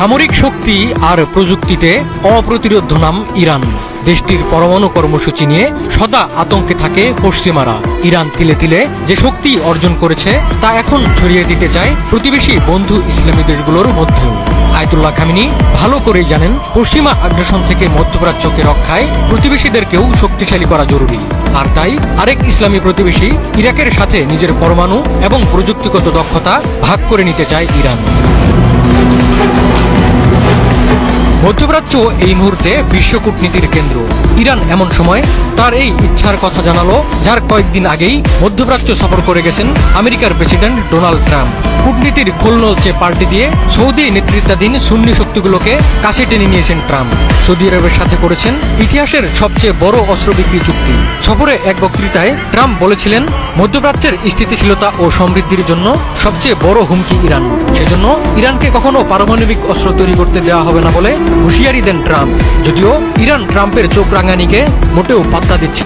সামরিক শক্তি আর প্রযুক্তিতে অপ্রতিরোধ্য নাম ইরান। দেশটির পরমাণু কর্মসূচি নিয়ে সদা আতঙ্কে থাকে পশ্চিমারা। ইরান তিলে তিলে যে শক্তি অর্জন করেছে তা এখন ছড়িয়ে দিতে চায় প্রতিবেশী বন্ধু ইসলামী দেশগুলোর মধ্যেও। আয়াতুল্লাহ খামেনি ভালো করেই জানেন, পশ্চিমা আগ্রাসন থেকে মধ্যপ্রাচ্যকে রক্ষায় প্রতিবেশীদেরকেও শক্তিশালী করা জরুরি। আর তাই আরেক ইসলামী প্রতিবেশী ইরাকের সাথে নিজের পরমাণু এবং প্রযুক্তিগত দক্ষতা ভাগ করে নিতে চায় ইরান। মধ্যপ্রাচ্য এই মুহূর্তে বিশ্ব কূটনীতির কেন্দ্র। ইরান এমন সময় তার এই ইচ্ছার কথা জানালো, যার কয়েকদিন আগেই মধ্যপ্রাচ্য সফর করে গেছেন আমেরিকার প্রেসিডেন্ট ডোনাল্ড ট্রাম্প। কূটনীতির খোলনলচে পাল্টে দিয়ে সৌদি নেতৃত্বাধীন সুন্নি শক্তিগুলোকে কাছে টেনে নিয়েছেন ট্রাম্প। সৌদি আরবের সাথে করেছেন ইতিহাসের সবচেয়ে বড় অস্ত্র বিক্রি চুক্তি। সফরে এক বক্তৃতায় ট্রাম্প বলেছিলেন, মধ্যপ্রাচ্যের স্থিতিশীলতা ও সমৃদ্ধির জন্য সবচেয়ে বড় হুমকি ইরান। সেজন্য ইরানকে কখনো পারমাণবিক অস্ত্র তৈরি করতে দেওয়া হবে না বলে হুঁশিয়ারি দেন ট্রাম্প। যদিও ইরান ট্রাম্পের চোখ রাঙানিকে মোটেও পাত্তা দিচ্ছে।